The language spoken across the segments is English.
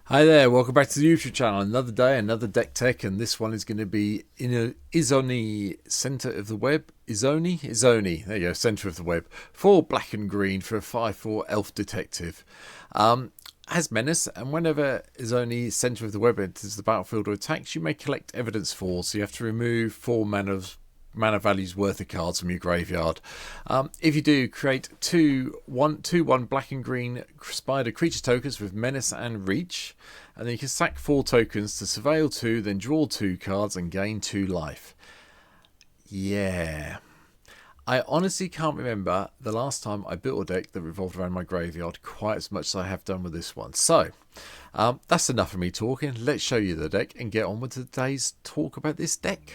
Hi there, welcome back to the YouTube channel. Another day, another deck tech, and this one is going to be in a Izoni center of the web. Izoni, there you go, center of the web. 4 black and green for a 5/4 elf detective. Has menace, and whenever Izoni center of the web enters the battlefield or attacks, you may collect evidence 4, so you have to remove 4 mana values worth of cards from your graveyard. If you do, create two 1 black and green spider creature tokens with menace and reach, and then you can sack 4 tokens to surveil 2, then draw 2 cards and gain 2 life. Yeah. I honestly can't remember the last time I built a deck that revolved around my graveyard quite as much as I have done with this one. So, that's enough of me talking. Let's show you the deck and get on with today's talk about this deck.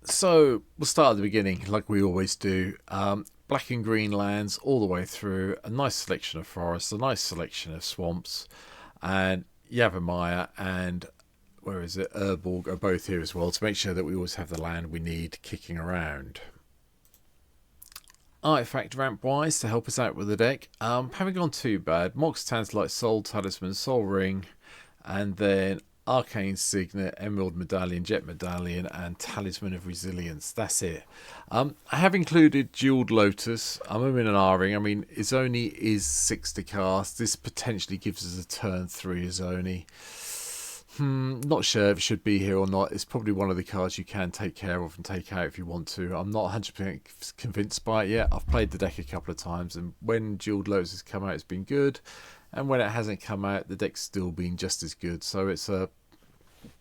So we'll start at the beginning like we always do. Black and green lands all the way through, a nice selection of forests, a nice selection of swamps, and Yavimaya and Urborg are both here as well to make sure that we always have the land we need kicking around. Artifact ramp wise to help us out with the deck, haven't gone too bad. Mox Tanzlite, Soul Talisman, Soul Ring, and then Arcane Signet, Emerald Medallion, Jet Medallion, and Talisman of Resilience. That's it. I have included Jeweled Lotus. I'm in an R-ring. I mean, Izoni is 6 to cast. This potentially gives us a turn 3 Izoni. Not sure if it should be here or not. It's probably one of the cards you can take care of and take out if you want to. I'm not 100% convinced by it yet. I've played the deck a couple of times, and when Jeweled Lotus has come out, it's been good. And when it hasn't come out, the deck's still been just as good. So it's a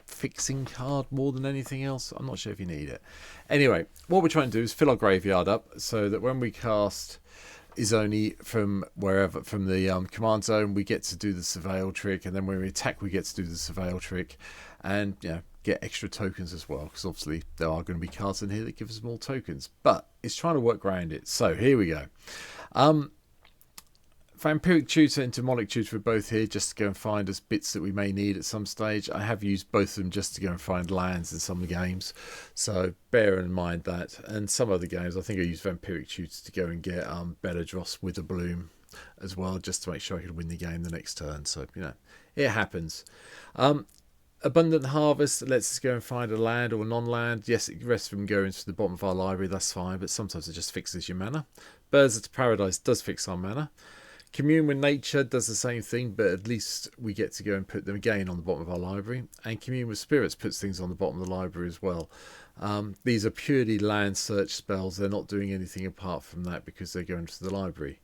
fixing card more than anything else. I'm not sure if you need it. Anyway, what we're trying to do is fill our graveyard up so that when we cast Izoni from wherever, from the command zone, we get to do the surveil trick, and then when we attack, we get to do the surveil trick, and get extra tokens as well, because obviously there are going to be cards in here that give us more tokens. But it's trying to work around it. So here we go. Vampiric Tutor and Demonic Tutor are both here just to go and find us bits that we may need at some stage. I have used both of them just to go and find lands in some games, so bear in mind that. And some other games, I think I used Vampiric Tutor to go and get Beladros Witherbloom as well, just to make sure I could win the game the next turn. So, it happens. Abundant Harvest lets us go and find a land or non-land. Yes, the rest of them go into the bottom of our library, that's fine, but sometimes it just fixes your mana. Birds of Paradise does fix our mana. Commune with Nature does the same thing, but at least we get to go and put them again on the bottom of our library. And Commune with Spirits puts things on the bottom of the library as well. These are purely land search spells. They're not doing anything apart from that because they're going to the library.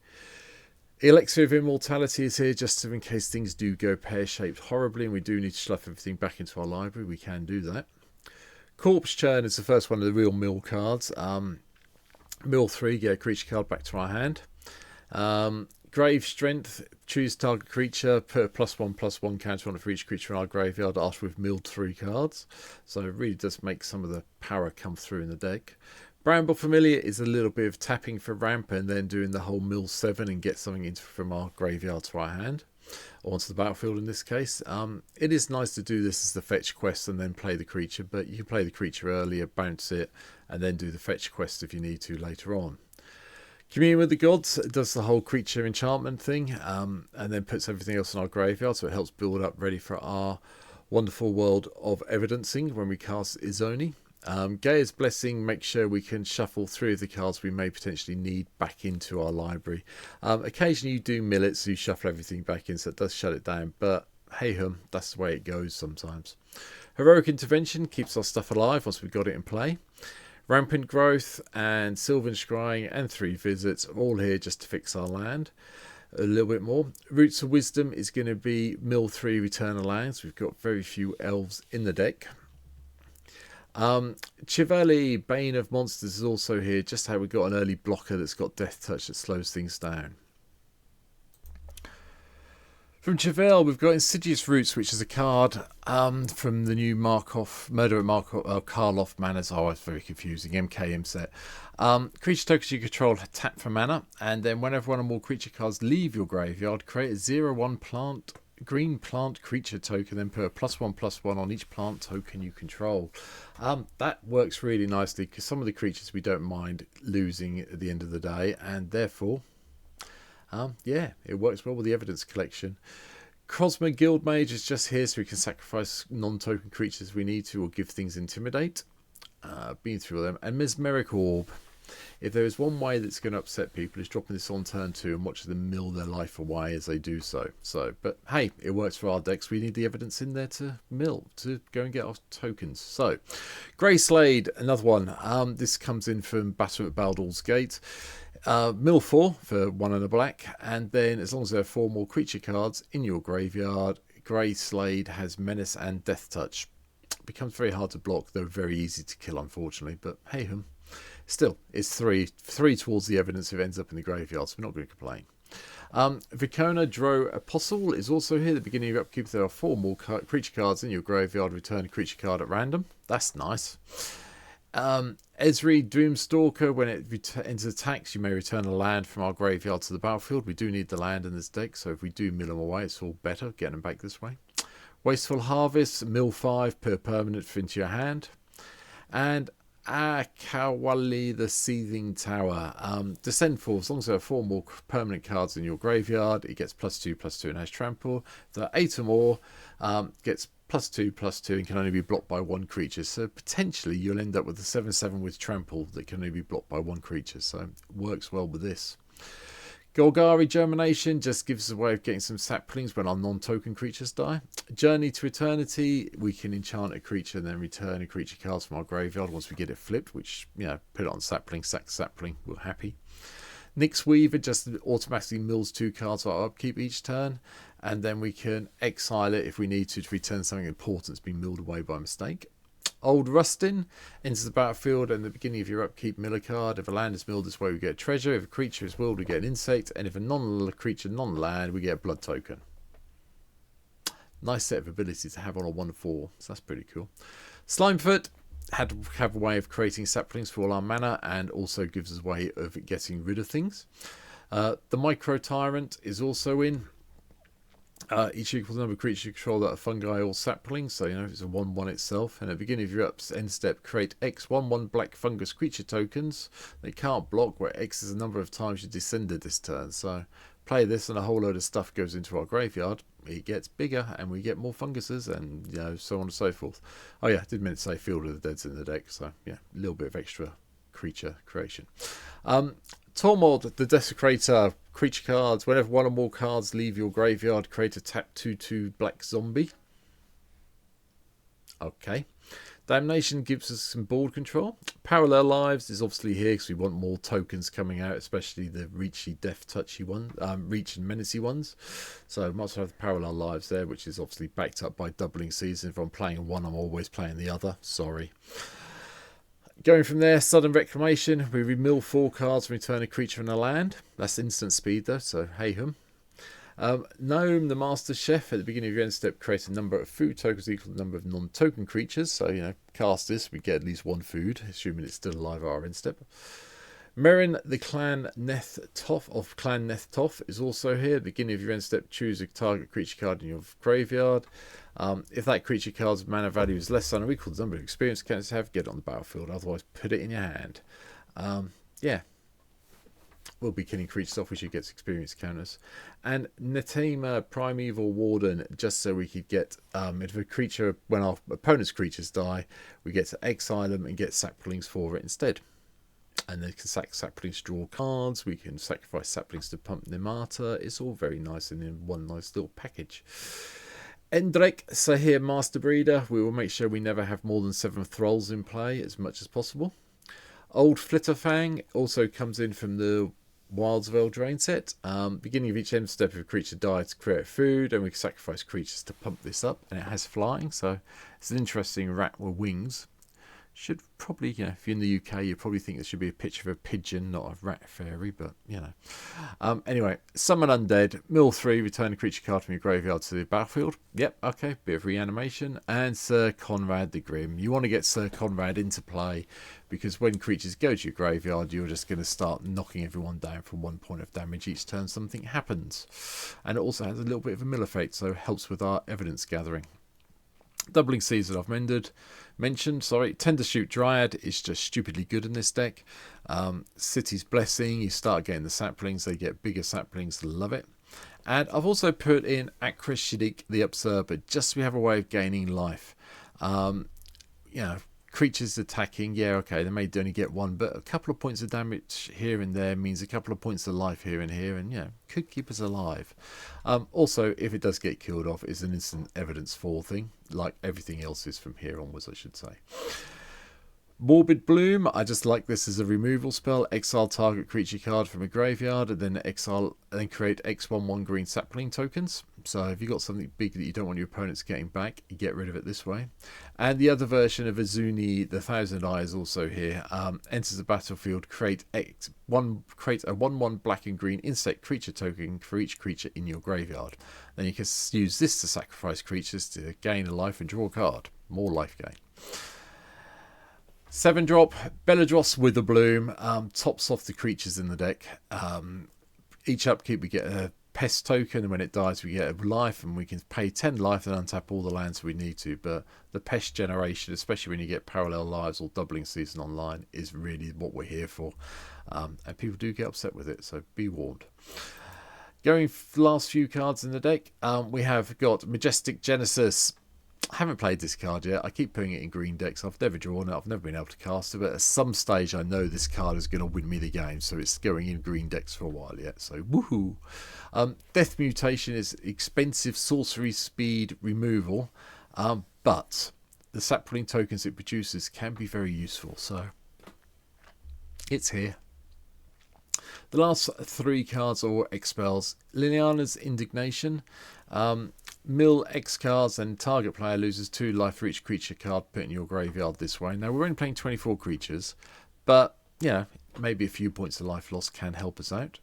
Elixir of Immortality is here just in case things do go pear-shaped horribly and we do need to slough everything back into our library. We can do that. Corpse Churn is the first one of the real mill cards. Mill 3, get a creature card back to our hand. Grave Strength, choose target creature, put a +1/+1 counter on for each creature in our graveyard after we've milled 3 cards. So it really does make some of the power come through in the deck. Bramble Familiar is a little bit of tapping for ramp and then doing the whole mill 7 and get something into from our graveyard to our hand, or onto the battlefield in this case. It is nice to do this as the fetch quest and then play the creature, but you can play the creature earlier, bounce it, and then do the fetch quest if you need to later on. Commune with the Gods does the whole creature enchantment thing, and then puts everything else in our graveyard, so it helps build up ready for our wonderful world of evidencing when we cast Izoni. Gaia's Blessing makes sure we can shuffle 3 of the cards we may potentially need back into our library. Occasionally you do mill it, so you shuffle everything back in, so it does shut it down, but hey hum, that's the way it goes sometimes. Heroic Intervention keeps our stuff alive once we've got it in play. Rampant Growth and Sylvan Scrying and 3 Visits are all here just to fix our land a little bit more. Roots of Wisdom is going to be mill 3, return a land. We've got very few elves in the deck. Chivali, Bane of Monsters is also here, just how we got an early blocker that's got Death Touch that slows things down. From Chevelle, we've got Insidious Roots, which is a card from the new Murder at Karloff Manors. Oh, it's very confusing. MKM set. Creature tokens you control tap for mana, and then whenever one or more creature cards leave your graveyard, create a 0/1 green plant creature token, then put a +1/+1 on each plant token you control. That works really nicely because some of the creatures we don't mind losing at the end of the day, and therefore, yeah, it works well with the evidence collection. Cosmo Guildmage is just here so we can sacrifice non-token creatures if we need to, or give things Intimidate. Been through all them. And Mesmeric Orb. If there is one way that's going to upset people, is dropping this on turn 2 and watching them mill their life away as they do so. But hey, it works for our decks. We need the evidence in there to mill, to go and get our tokens. So, Grey Slade, another one. This comes in from Battle at Baldur's Gate. Mill 4 for 1 and a black, and then as long as there are 4 more creature cards in your graveyard, Grey Slade has Menace and Death Touch. Becomes very hard to block, though very easy to kill, unfortunately. But hey hum. Still, it's 3 towards the evidence if it ends up in the graveyard, so we're not going to complain. Vicona Dro Apostle is also here. At the beginning of your upkeep, there are 4 more creature cards in your graveyard. Return a creature card at random. That's nice. Ezri Doomstalker, when it enters attacks, you may return a land from our graveyard to the battlefield. We do need the land in this deck, so if we do mill them away, it's all better getting them back this way. Wasteful Harvest, mill 5 per permanent into your hand. And Akawali the Seething Tower. Descend 4. As long as there are 4 more permanent cards in your graveyard, it gets +2/+2 and has trample. If there are 8 or more, gets +2/+2 and can only be blocked by 1 creature. So potentially you'll end up with a 7/7 with trample that can only be blocked by 1 creature. So it works well with this. Golgari Germination just gives us a way of getting some saplings when our non-token creatures die. Journey to Eternity, we can enchant a creature and then return a creature card from our graveyard once we get it flipped, which, you know, put it on sapling, sack sapling, we're happy. Nyx Weaver just automatically mills 2 cards for our upkeep each turn, and then we can exile it if we need to return something important that's been milled away by mistake. Old Rustin enters the battlefield, and at the beginning of your upkeep, mill a card. If a land is milled this way, we get a treasure. If a creature is willed, we get an insect. And if a non-creature, non-land, we get a blood token. Nice set of abilities to have on a 1/4, so that's pretty cool. Slimefoot had to have a way of creating saplings for all our mana, and also gives us a way of getting rid of things. The Micro Tyrant is also in. Each equals the number of creatures you control that are fungi or saplings, so you know it's a 1/1 itself. And at the beginning of your end step, create X 1/1 black fungus creature tokens. They can't block, where X is the number of times you descended this turn. So play this, and a whole load of stuff goes into our graveyard. It gets bigger, and we get more funguses, and you know, so on and so forth. Oh yeah, I did mean to say Field of the Dead's in the deck, so yeah, a little bit of extra creature creation. Tormod the Desecrator, creature cards. Whenever 1 or more cards leave your graveyard, create a tap 2/2 black zombie. Okay. Damnation gives us some board control. Parallel Lives is obviously here because we want more tokens coming out, especially the Reachy, Death Touchy one, Reach and Menacey ones. So much have the Parallel Lives there, which is obviously backed up by doubling season. If I'm playing one, I'm always playing the other. Sorry. Going from there, Sudden Reclamation. We remill 4 cards and return a creature and a land. That's instant speed though, so hey hum. Gnome the Master Chef. At the beginning of your end step, create a number of food tokens equal to the number of non-token creatures. So, you know, cast this, we get at least 1 food, assuming it's still alive at our end step. Merin the Clan Neth Toff of Clan Neth Toff is also here. At the beginning of your end step, choose a target creature card in your graveyard. If that creature card's mana value is less than or equal to the number of experience counts have, get it on the battlefield. Otherwise, put it in your hand. Yeah. We'll be killing creatures off, which you get experience counters. And Netema Primeval Warden, just so we could get, if a creature, when our opponent's creatures die, we get to exile them and get saplings for it instead. And they can sack saplings to draw cards. We can sacrifice saplings to pump Nemata. It's all very nice and in one nice little package. Endrek Sahir Master Breeder. We will make sure we never have more than 7 thralls in play as much as possible. Old Flitterfang also comes in from the Wilds of Eldraine set. Beginning of each end step, if a creature dies, to create food, and we can sacrifice creatures to pump this up. And it has flying, so it's an interesting rat with wings. Should probably, you know, if you're in the UK, you probably think there should be a picture of a pigeon, not a rat fairy, but, you know. Anyway, Summon Undead, mill 3, return a creature card from your graveyard to the battlefield. Yep, okay, bit of reanimation. And Sir Conrad the Grim. You want to get Sir Conrad into play, because when creatures go to your graveyard, you're just going to start knocking everyone down from 1 point of damage each turn something happens. And it also has a little bit of a mill effect, so it helps with our evidence gathering. Doubling Season I've mentioned. Tender Shoot Dryad is just stupidly good in this deck. City's Blessing, you start getting the saplings, they get bigger saplings, love it. And I've also put in Akreshnik the Observer, just so we have a way of gaining life. You know, creatures attacking, yeah, okay, they may only get one, but a couple of points of damage here and there means a couple of points of life here and here, and yeah, could keep us alive. Also, if it does get killed off, it's an instant evidence fall thing, like everything else is from here onwards, I should say. Morbid Bloom, I just like this as a removal spell. Exile target creature card from a graveyard, and then exile, and then create X11 green sapling tokens. So if you've got something big that you don't want your opponents getting back, you get rid of it this way. And the other version of Izoni, the Thousand Eye, is also here. Enters the battlefield, create a 1/1 black and green insect creature token for each creature in your graveyard. Then you can use this to sacrifice creatures to gain a life and draw a card. More life gain. 7-drop, Beledros with a Bloom, tops off the creatures in the deck. Each upkeep we get a pest token, and when it dies we get a life, and we can pay 10 life and untap all the lands we need to. But the pest generation, especially when you get parallel lives or doubling season online, is really what we're here for. And people do get upset with it, so be warned. Going last few cards in the deck, we have got Majestic Genesis. I haven't played this card yet. I keep putting it in green decks. I've never drawn it. I've never been able to cast it. But at some stage, I know this card is going to win me the game. So it's going in green decks for a while yet. So woohoo. Death Mutation is expensive sorcery speed removal. But the sapling tokens it produces can be very useful. So it's here. The last 3 cards are expels. Liliana's Indignation. Mill X cards, and target player loses 2 life for each creature card put in your graveyard this way. Now, we're only playing 24 creatures, but, yeah, maybe a few points of life loss can help us out.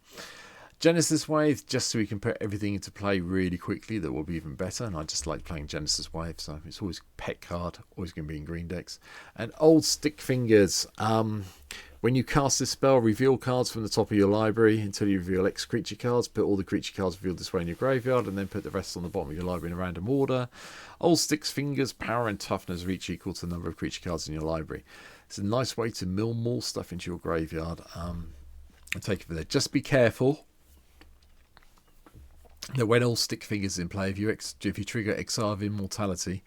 Genesis Wave, just so we can put everything into play really quickly, that will be even better. And I just like playing Genesis Wave, so it's always a pet card, always going to be in green decks. And Old Stick Fingers. When you cast this spell, reveal cards from the top of your library until you reveal X creature cards. Put all the creature cards revealed this way in your graveyard, and then put the rest on the bottom of your library in a random order. Old Stick's Fingers, power and toughness are each equal to the number of creature cards in your library. It's a nice way to mill more stuff into your graveyard. And take it from there. Just be careful that when Old Stick Fingers is in play, if you trigger Exile of Immortality,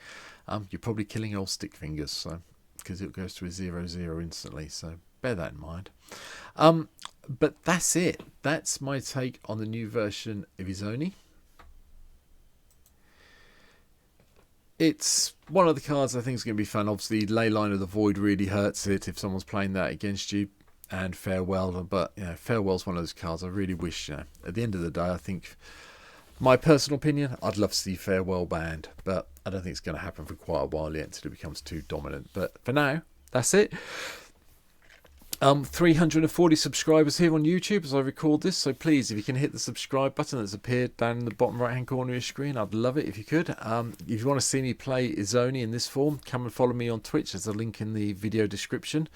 you're probably killing Old Stick Fingers, so because it goes to a 0/0 instantly. So bear that in mind. But that's it. That's my take on the new version of Izoni. It's one of the cards I think is going to be fun. Obviously, Leyline of the Void really hurts it if someone's playing that against you. And Farewell, but Farewell's one of those cards I really wish. At the end of the day, I think, my personal opinion, I'd love to see Farewell banned, but I don't think it's going to happen for quite a while yet until it becomes too dominant. But for now, that's it. 340 subscribers here on YouTube as I record this, so please, if you can hit the subscribe button that's appeared down in the bottom right hand corner of your screen, I'd love it if you could. If you want to see me play Izoni in this form, come and follow me on Twitch. There's a link in the video description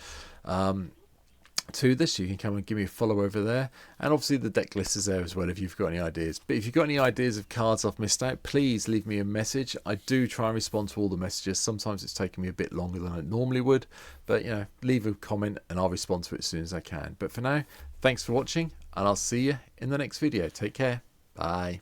to this. You can come and give me a follow over there, and obviously the deck list is there as well if you've got any ideas. But if you've got any ideas of cards I've missed out, please leave me a message. I do try and respond to all the messages. Sometimes it's taken me a bit longer than it normally would, but leave a comment and I'll respond to it as soon as I can. But for now, thanks for watching, and I'll see you in the next video. Take care. Bye.